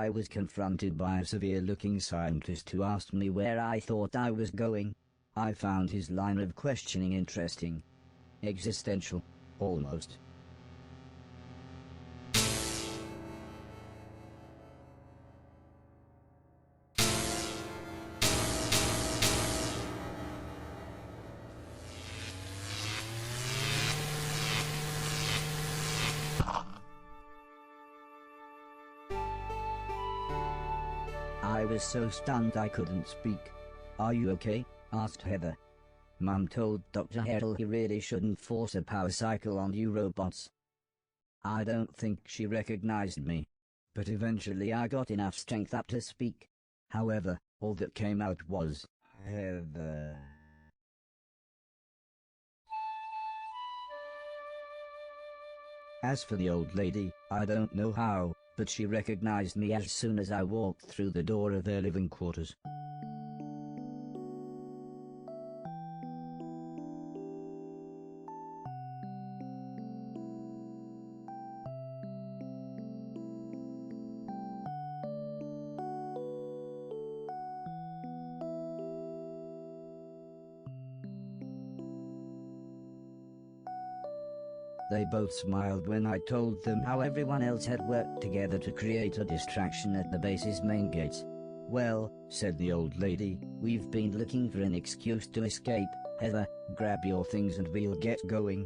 I was confronted by a severe-looking scientist who asked me where I thought I was going. I found his line of questioning interesting. Existential, almost. I was so stunned I couldn't speak. "Are you okay?" asked Heather. Mum told Dr. Harrell he really shouldn't force a power cycle on you robots. I don't think she recognized me, but eventually I got enough strength up to speak. However, all that came out was, Heather. As for the old lady, I don't know how, but she recognized me as soon as I walked through the door of their living quarters. They both smiled when I told them how everyone else had worked together to create a distraction at the base's main gates. "Well," said the old lady, "we've been looking for an excuse to escape. Heather, grab your things and we'll get going."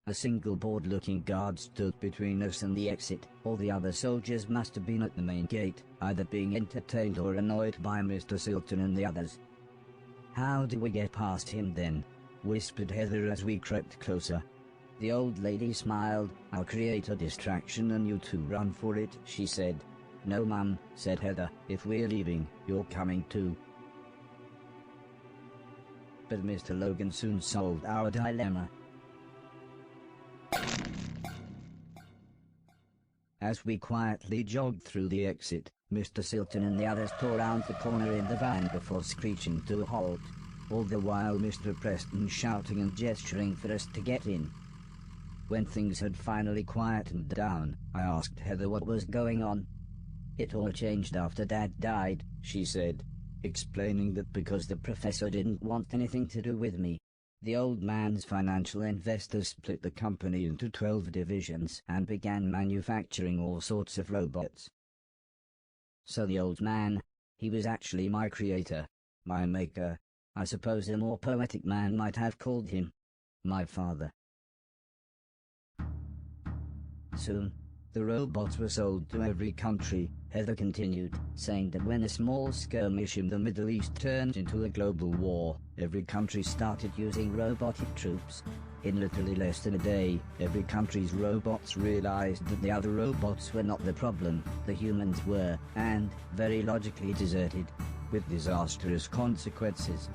A single bored-looking guard stood between us and the exit. All the other soldiers must have been at the main gate, either being entertained or annoyed by Mr. Silton and the others. "How do we get past him then?" whispered Heather as we crept closer. The old lady smiled. "I'll create a distraction and you two run for it," she said. "No, Mum," said Heather. "If we're leaving, you're coming too." But Mr. Logan soon solved our dilemma. As we quietly jogged through the exit, Mr. Silton and the others tore round the corner in the van before screeching to a halt, all the while Mr. Preston shouting and gesturing for us to get in. When things had finally quietened down, I asked Heather what was going on. "It all changed after Dad died," she said, explaining that because the professor didn't want anything to do with me, the old man's financial investors split the company into 12 divisions and began manufacturing all sorts of robots. So the old man, he was actually my creator, my maker. I suppose a more poetic man might have called him my father. Soon, the robots were sold to every country, Heather continued, saying that when a small skirmish in the Middle East turned into a global war, every country started using robotic troops. In literally less than a day, every country's robots realized that the other robots were not the problem, the humans were, and, very logically deserted, with disastrous consequences.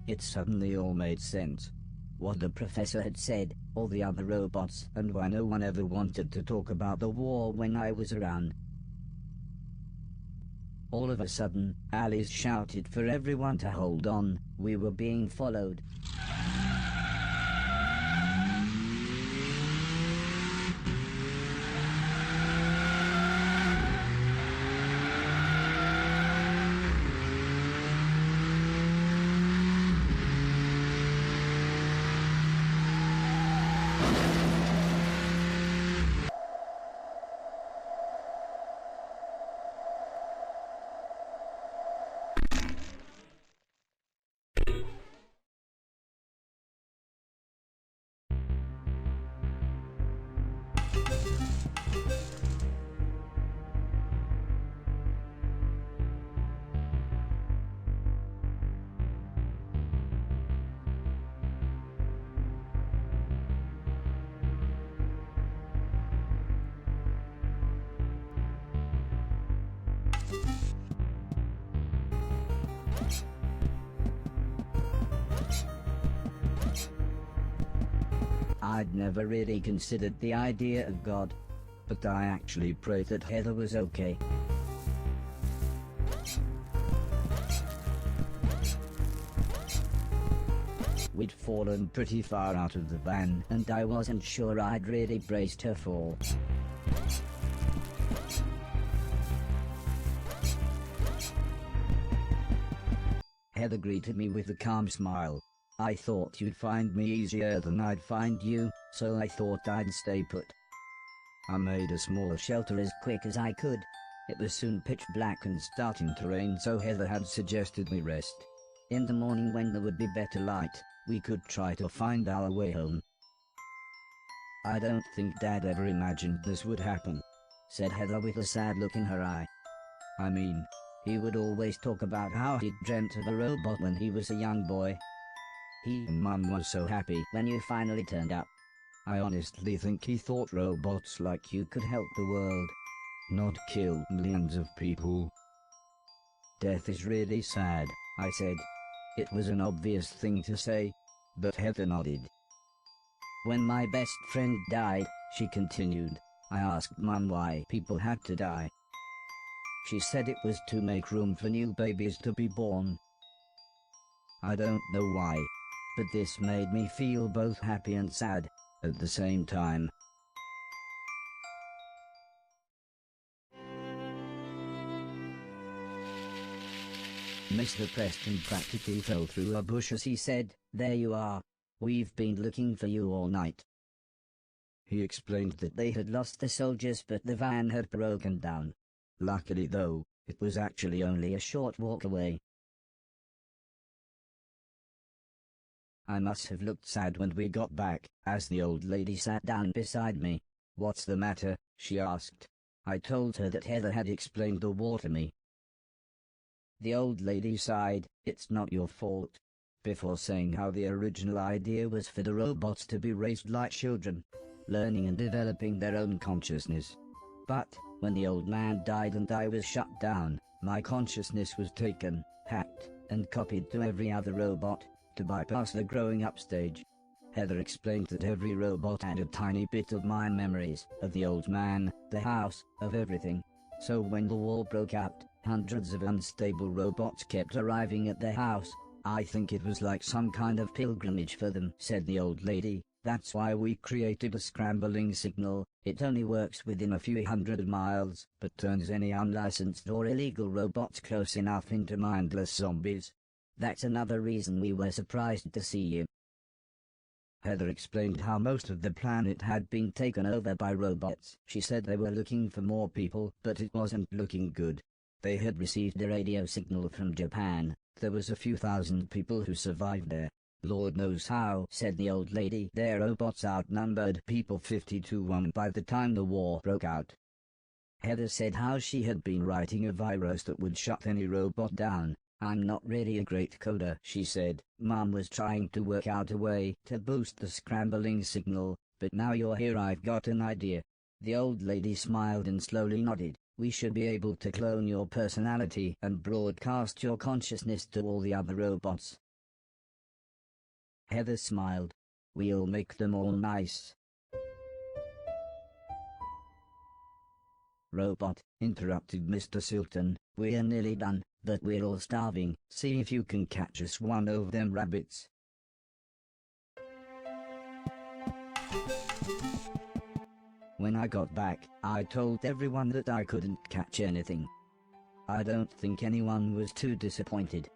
It suddenly all made sense. What the professor had said, all the other robots, and why no one ever wanted to talk about the war when I was around. All of a sudden, Alice shouted for everyone to hold on. We were being followed. I'd never really considered the idea of God, but I actually prayed that Heather was okay. We'd fallen pretty far out of the van, and I wasn't sure I'd really braced her fall. Heather greeted me with a calm smile. "I thought you'd find me easier than I'd find you, so I thought I'd stay put." I made a small shelter as quick as I could. It was soon pitch black and starting to rain, so Heather had suggested we rest. In the morning, when there would be better light, we could try to find our way home. "I don't think Dad ever imagined this would happen," said Heather with a sad look in her eye. "I mean, he would always talk about how he'd dreamt of a robot when he was a young boy. He and Mum were so happy when you finally turned up. I honestly think he thought robots like you could help the world, not kill millions of people." Death is really sad, I said. It was an obvious thing to say, but Heather nodded. When my best friend died, she continued, I asked Mum why people had to die. She said it was to make room for new babies to be born. I don't know why, but this made me feel both happy and sad at the same time. Mr. Preston practically fell through a bush as he said, "There you are. We've been looking for you all night." He explained that they had lost the soldiers but the van had broken down. Luckily though, it was actually only a short walk away. I must have looked sad when we got back, as the old lady sat down beside me. "What's the matter?" she asked. I told her that Heather had explained the war to me. The old lady sighed, "It's not your fault," before saying how the original idea was for the robots to be raised like children, learning and developing their own consciousness. But, when the old man died and I was shut down, my consciousness was taken, hacked, and copied to every other robot, to bypass the growing up stage. Heather explained that every robot had a tiny bit of my memories, of the old man, the house, of everything. So when the war broke out, hundreds of unstable robots kept arriving at the house. "I think it was like some kind of pilgrimage for them," said the old lady. "That's why we created a scrambling signal. It only works within a few hundred miles, but turns any unlicensed or illegal robots close enough into mindless zombies. That's another reason we were surprised to see you." Heather explained how most of the planet had been taken over by robots. She said they were looking for more people, but it wasn't looking good. They had received a radio signal from Japan. There was a few thousand people who survived there. "Lord knows how," said the old lady. "Their robots outnumbered people 50-1 by the time the war broke out." Heather said how she had been writing a virus that would shut any robot down. "I'm not really a great coder," she said. "Mom was trying to work out a way to boost the scrambling signal, but now you're here I've got an idea." The old lady smiled and slowly nodded. "We should be able to clone your personality and broadcast your consciousness to all the other robots." Heather smiled. "We'll make them all nice." "Robot," interrupted Mr. Sultan, "we're nearly done, but we're all starving. See if you can catch us one of them rabbits." When I got back, I told everyone that I couldn't catch anything. I don't think anyone was too disappointed.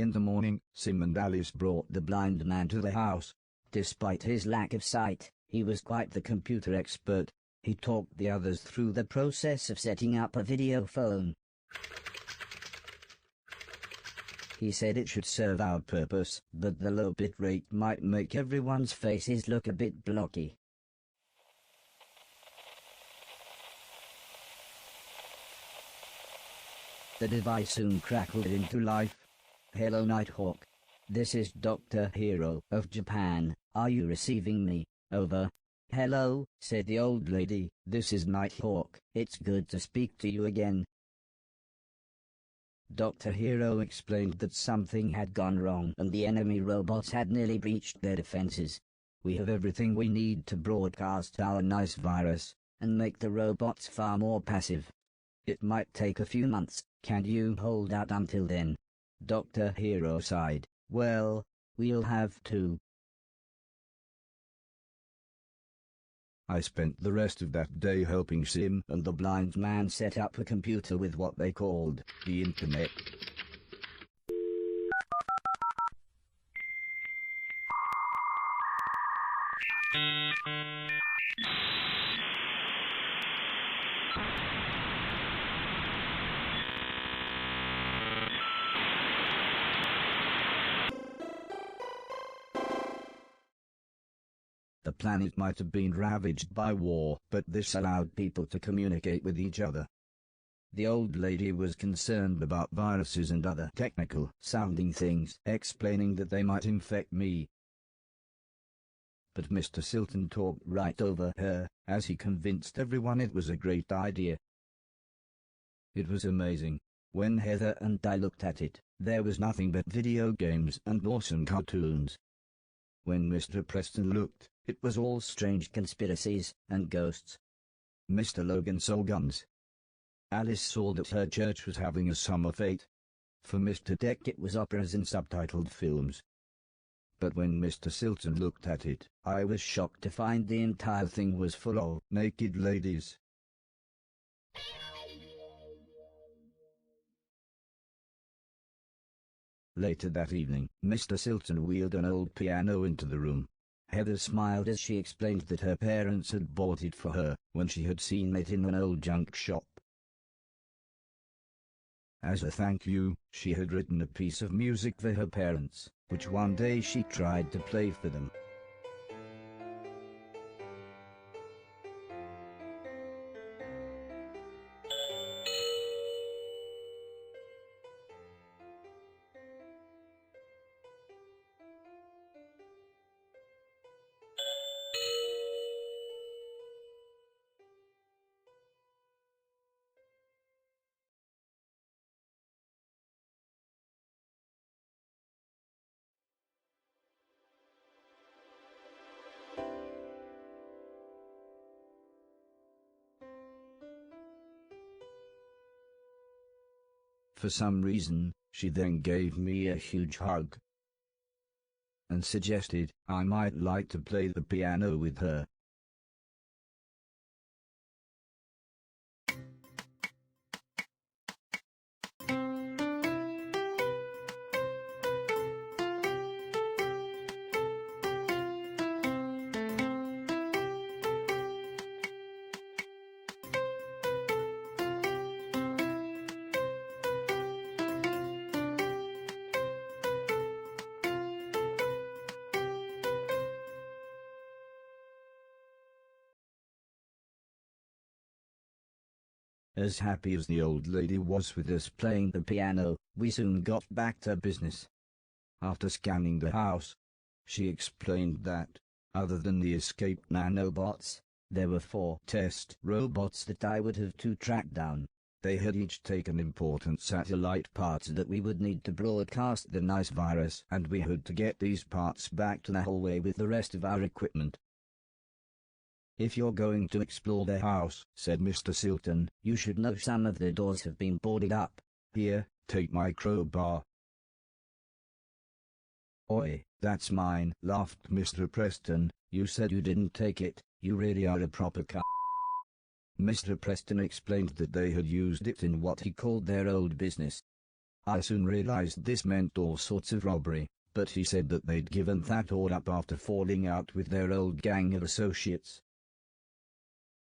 In the morning, Sim and Alice brought the blind man to the house. Despite his lack of sight, he was quite the computer expert. He talked the others through the process of setting up a video phone. He said it should serve our purpose, but the low bit rate might make everyone's faces look a bit blocky. The device soon crackled into life. Hello Nighthawk. This is Dr. Hero of Japan. Are you receiving me? Over. Hello, said the old lady. This is Nighthawk. It's good to speak to you again. Dr. Hero explained that something had gone wrong and the enemy robots had nearly breached their defenses. We have everything we need to broadcast our nice virus and make the robots far more passive. It might take a few months. Can you hold out until then? Dr. Hero sighed. Well, we'll have to. I spent the rest of that day helping Sim and the blind man set up a computer with what they called the internet. The planet might have been ravaged by war, but this allowed people to communicate with each other. The old lady was concerned about viruses and other technical-sounding things, explaining that they might infect me. But Mr. Silton talked right over her, as he convinced everyone it was a great idea. It was amazing. When Heather and I looked at it, there was nothing but video games and awesome cartoons. When Mr. Preston looked, it was all strange conspiracies and ghosts. Mr. Logan saw guns. Alice saw that her church was having a summer fete. For Mr. Deck it was operas and subtitled films. But when Mr. Silton looked at it, I was shocked to find the entire thing was full of naked ladies. Later that evening, Mr. Silton wheeled an old piano into the room. Heather smiled as she explained that her parents had bought it for her when she had seen it in an old junk shop. As a thank you, she had written a piece of music for her parents, which one day she tried to play for them. For some reason, she then gave me a huge hug and suggested I might like to play the piano with her. As happy as the old lady was with us playing the piano, we soon got back to business. After scanning the house, she explained that, other than the escaped nanobots, there were 4 test robots that I would have to track down. They had each taken important satellite parts that we would need to broadcast the nice virus, and we had to get these parts back to the hallway with the rest of our equipment. If you're going to explore the house, said Mr. Silton, you should know some of the doors have been boarded up. Here, take my crowbar. Oi, that's mine, laughed Mr. Preston. You said you didn't take it, you really are a proper c***. Mr. Preston explained that they had used it in what he called their old business. I soon realized this meant all sorts of robbery, but he said that they'd given that all up after falling out with their old gang of associates.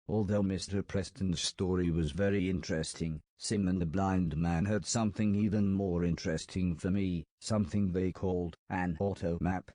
Although Mr. Preston's story was very interesting, Sim and the blind man had something even more interesting for me, something they called an auto map.